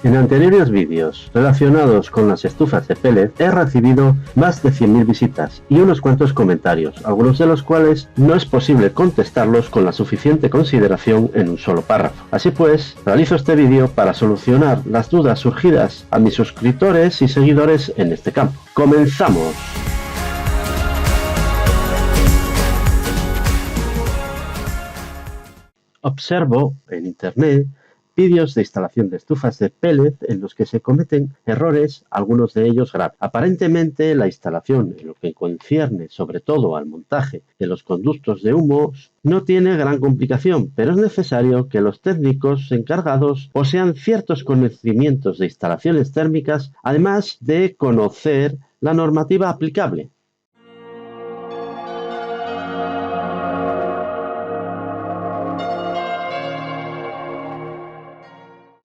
En anteriores vídeos relacionados con las estufas de pellet he recibido más de 100.000 visitas y unos cuantos comentarios, algunos de los cuales no es posible contestarlos con la suficiente consideración en un solo párrafo. Así pues, realizo este vídeo para solucionar las dudas surgidas a mis suscriptores y seguidores en este campo. ¡Comenzamos! Observo en internet vídeos de instalación de estufas de pellet en los que se cometen errores, algunos de ellos graves. Aparentemente, la instalación, en lo que concierne sobre todo al montaje de los conductos de humos, no tiene gran complicación, pero es necesario que los técnicos encargados posean ciertos conocimientos de instalaciones térmicas, además de conocer la normativa aplicable.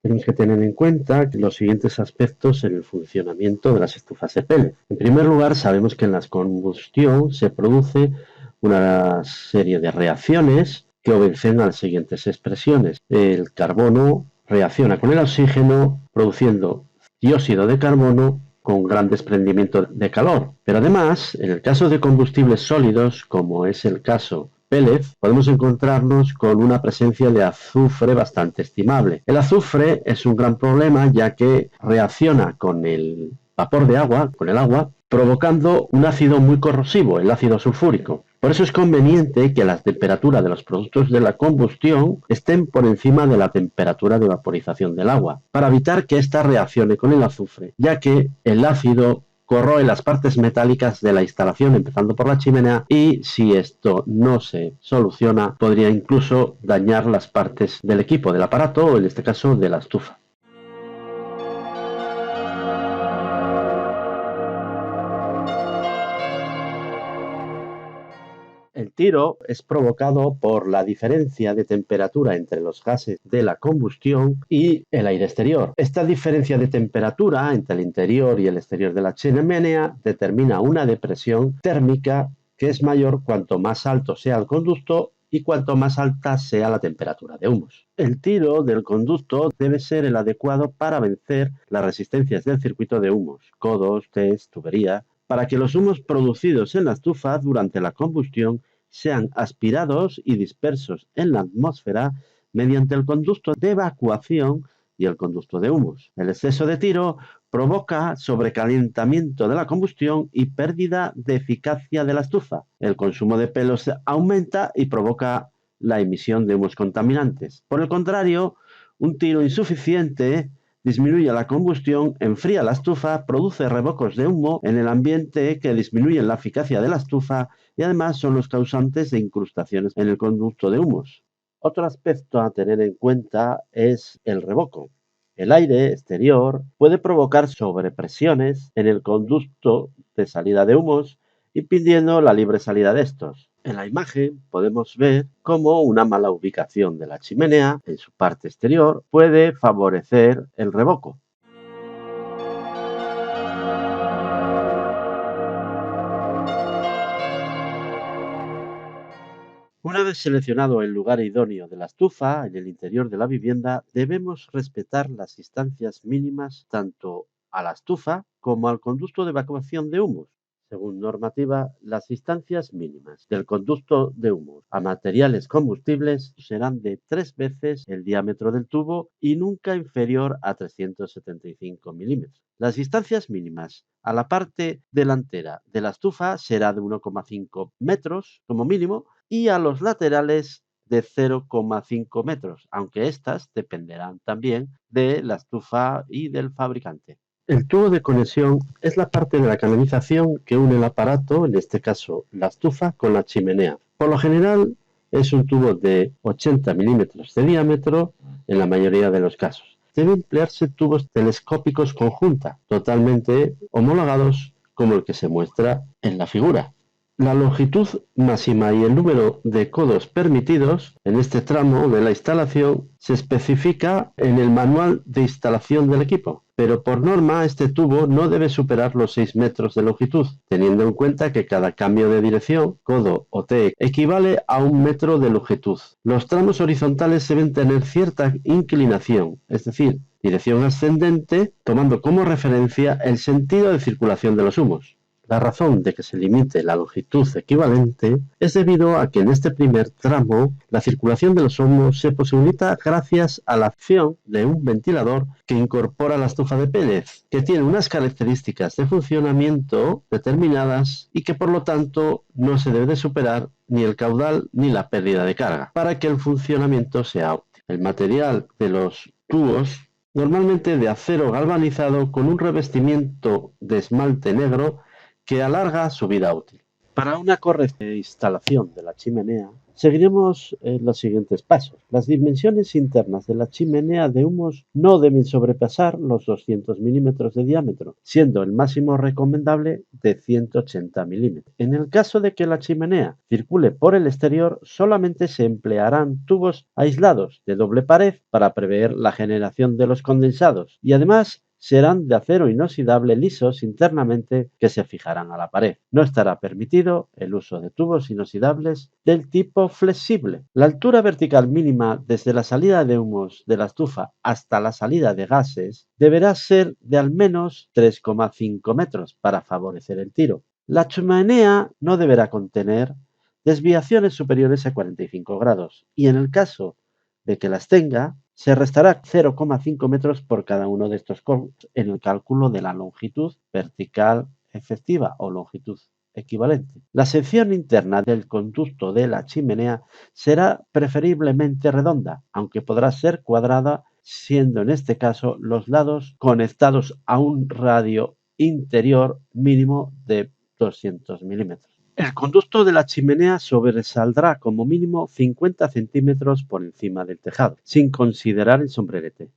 Tenemos que tener en cuenta los siguientes aspectos en el funcionamiento de las estufas de pellet. En primer lugar, sabemos que en la combustión se produce una serie de reacciones que obedecen a las siguientes expresiones. El carbono reacciona con el oxígeno produciendo dióxido de carbono con gran desprendimiento de calor. Pero además, en el caso de combustibles sólidos, como es el caso pellet, podemos encontrarnos con una presencia de azufre bastante estimable. El azufre es un gran problema ya que reacciona con el vapor de agua, con el agua, provocando un ácido muy corrosivo, el ácido sulfúrico. Por eso es conveniente que la temperatura de los productos de la combustión estén por encima de la temperatura de vaporización del agua, para evitar que ésta reaccione con el azufre, ya que el ácido corroe las partes metálicas de la instalación, empezando por la chimenea, y si esto no se soluciona, podría incluso dañar las partes del equipo, del aparato, o en este caso de la estufa. El tiro es provocado por la diferencia de temperatura entre los gases de la combustión y el aire exterior. Esta diferencia de temperatura entre el interior y el exterior de la chimenea determina una depresión térmica que es mayor cuanto más alto sea el conducto y cuanto más alta sea la temperatura de humos. El tiro del conducto debe ser el adecuado para vencer las resistencias del circuito de humos, codos, test, tubería, para que los humos producidos en la estufa durante la combustión sean aspirados y dispersos en la atmósfera mediante el conducto de evacuación y el conducto de humos. El exceso de tiro provoca sobrecalentamiento de la combustión y pérdida de eficacia de la estufa. El consumo de pelos aumenta y provoca la emisión de humos contaminantes. Por el contrario, un tiro insuficiente disminuye la combustión, enfría la estufa, produce revocos de humo en el ambiente que disminuyen la eficacia de la estufa y además son los causantes de incrustaciones en el conducto de humos. Otro aspecto a tener en cuenta es el revoco. El aire exterior puede provocar sobrepresiones en el conducto de salida de humos, impidiendo la libre salida de estos. En la imagen podemos ver cómo una mala ubicación de la chimenea en su parte exterior puede favorecer el revoco. Una vez seleccionado el lugar idóneo de la estufa en el interior de la vivienda, debemos respetar las distancias mínimas tanto a la estufa como al conducto de evacuación de humos. Según normativa, las distancias mínimas del conducto de humos a materiales combustibles serán de 3 veces el diámetro del tubo y nunca inferior a 375 milímetros. Las distancias mínimas a la parte delantera de la estufa será de 1,5 metros como mínimo y a los laterales de 0,5 metros, aunque estas dependerán también de la estufa y del fabricante. El tubo de conexión es la parte de la canalización que une el aparato, en este caso la estufa, con la chimenea. Por lo general es un tubo de 80 milímetros de diámetro en la mayoría de los casos. Deben emplearse tubos telescópicos conjunta, totalmente homologados como el que se muestra en la figura. La longitud máxima y el número de codos permitidos en este tramo de la instalación se especifica en el manual de instalación del equipo, pero por norma este tubo no debe superar los 6 metros de longitud, teniendo en cuenta que cada cambio de dirección, codo o T, equivale a 1 metro de longitud. Los tramos horizontales deben tener cierta inclinación, es decir, dirección ascendente, tomando como referencia el sentido de circulación de los humos. La razón de que se limite la longitud equivalente es debido a que en este primer tramo la circulación de los humos se posibilita gracias a la acción de un ventilador que incorpora la estufa de pellet, que tiene unas características de funcionamiento determinadas y que por lo tanto no se debe de superar ni el caudal ni la pérdida de carga para que el funcionamiento sea óptimo. El material de los tubos normalmente de acero galvanizado con un revestimiento de esmalte negro que alarga su vida útil. Para una correcta instalación de la chimenea, seguiremos los siguientes pasos. Las dimensiones internas de la chimenea de humos no deben sobrepasar los 200 milímetros de diámetro, siendo el máximo recomendable de 180 milímetros. En el caso de que la chimenea circule por el exterior, solamente se emplearán tubos aislados de doble pared para prever la generación de los condensados y además serán de acero inoxidable lisos internamente que se fijarán a la pared. No estará permitido el uso de tubos inoxidables del tipo flexible. La altura vertical mínima desde la salida de humos de la estufa hasta la salida de gases deberá ser de al menos 3,5 metros para favorecer el tiro. La chimenea no deberá contener desviaciones superiores a 45 grados y en el caso de que las tenga, se restará 0,5 metros por cada uno de estos codos en el cálculo de la longitud vertical efectiva o longitud equivalente. La sección interna del conducto de la chimenea será preferiblemente redonda, aunque podrá ser cuadrada, siendo en este caso los lados conectados a un radio interior mínimo de 200 milímetros. El conducto de la chimenea sobresaldrá como mínimo 50 centímetros por encima del tejado, sin considerar el sombrerete.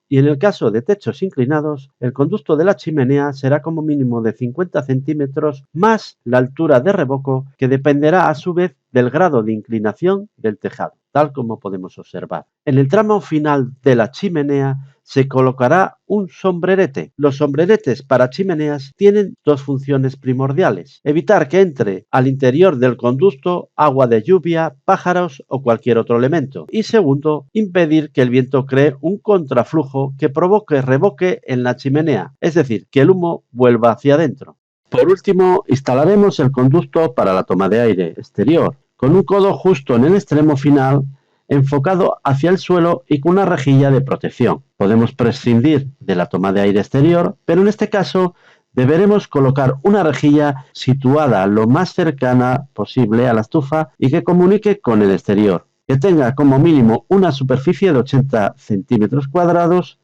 Y en el caso de techos inclinados, el conducto de la chimenea será como mínimo de 50 centímetros más la altura de revoco, que dependerá a su vez del grado de inclinación del tejado, tal como podemos observar. En el tramo final de la chimenea se colocará un sombrerete. Los sombreretes para chimeneas tienen dos funciones primordiales: evitar que entre al interior del conducto agua de lluvia, pájaros o cualquier otro elemento. Y segundo, impedir que el viento cree un contraflujo que provoque revoque en la chimenea, es decir, que el humo vuelva hacia adentro. Por último, instalaremos el conducto para la toma de aire exterior, con un codo justo en el extremo final enfocado hacia el suelo y con una rejilla de protección. Podemos prescindir de la toma de aire exterior, pero en este caso deberemos colocar una rejilla situada lo más cercana posible a la estufa y que comunique con el exterior, que tenga como mínimo una superficie de 80 centímetros cuadrados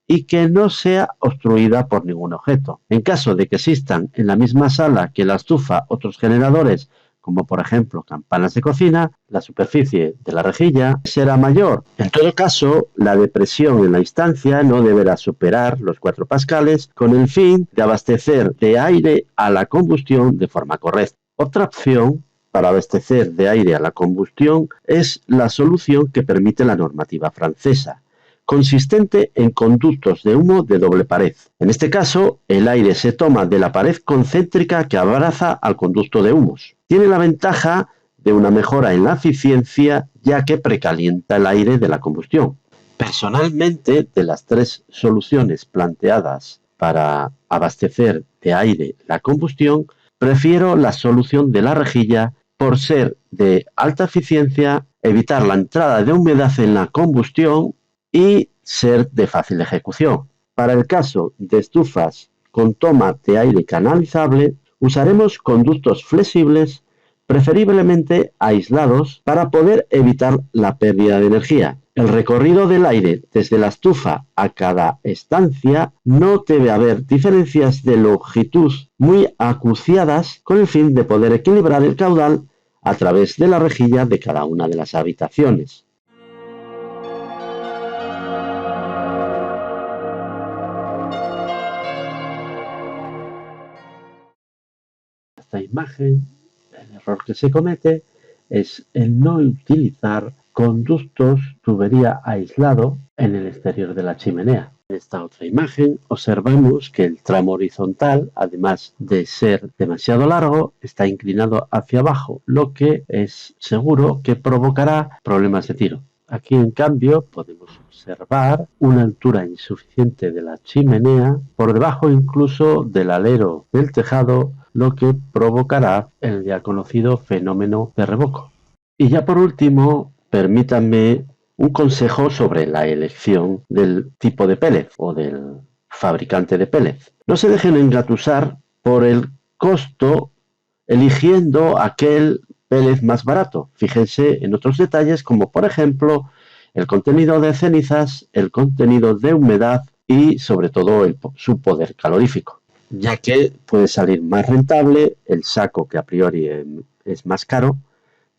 y que no sea obstruida por ningún objeto. En caso de que existan en la misma sala que la estufa otros generadores, como por ejemplo campanas de cocina, la superficie de la rejilla será mayor. En todo caso, la depresión en la instancia no deberá superar los 4 pascales con el fin de abastecer de aire a la combustión de forma correcta. Otra opción para abastecer de aire a la combustión es la solución que permite la normativa francesa, consistente en conductos de humo de doble pared. En este caso, el aire se toma de la pared concéntrica que abraza al conducto de humos. Tiene la ventaja de una mejora en la eficiencia, ya que precalienta el aire de la combustión. Personalmente, de las 3 soluciones planteadas para abastecer de aire la combustión, prefiero la solución de la rejilla por ser de alta eficiencia, evitar la entrada de humedad en la combustión y ser de fácil ejecución. Para el caso de estufas con toma de aire canalizable, usaremos conductos flexibles, preferiblemente aislados, para poder evitar la pérdida de energía. El recorrido del aire desde la estufa a cada estancia no debe haber diferencias de longitud muy acuciadas, con el fin de poder equilibrar el caudal a través de la rejilla de cada una de las habitaciones. Esta imagen error que se comete es el no utilizar conductos tubería aislado en el exterior de la chimenea. En esta otra imagen observamos que el tramo horizontal, además de ser demasiado largo, está inclinado hacia abajo, lo que es seguro que provocará problemas de tiro. Aquí, en cambio, podemos observar una altura insuficiente de la chimenea, por debajo incluso del alero del tejado, lo que provocará el ya conocido fenómeno de revoco. Y ya por último, permítanme un consejo sobre la elección del tipo de pellet o del fabricante de pellets. No se dejen engatusar por el costo eligiendo aquel pellet más barato. Fíjense en otros detalles como por ejemplo el contenido de cenizas, el contenido de humedad y sobre todo su poder calorífico, ya que puede salir más rentable el saco, que a priori es más caro,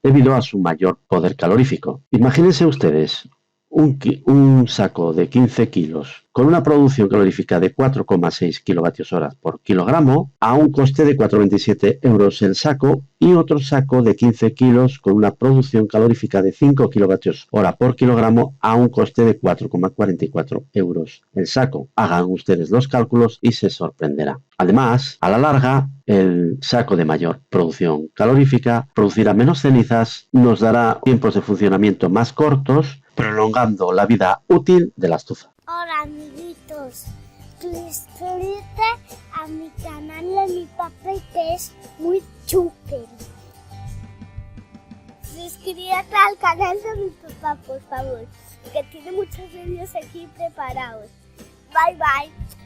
debido a su mayor poder calorífico. Imagínense ustedes un saco de 15 kilos con una producción calorífica de 4,6 kilovatios hora por kilogramo a un coste de 4,27 euros el saco, y otro saco de 15 kilos con una producción calorífica de 5 kilovatios hora por kilogramo a un coste de 4,44 euros el saco. Hagan ustedes los cálculos y se sorprenderá. Además, a la larga, el saco de mayor producción calorífica producirá menos cenizas, nos dará tiempos de funcionamiento más cortos, prolongando la vida útil de la estufa. Hola amiguitos, suscríbete a mi canal de mi papá que es muy chúper. Suscríbete al canal de mi papá, por favor, que tiene muchos vídeos aquí preparados. Bye bye.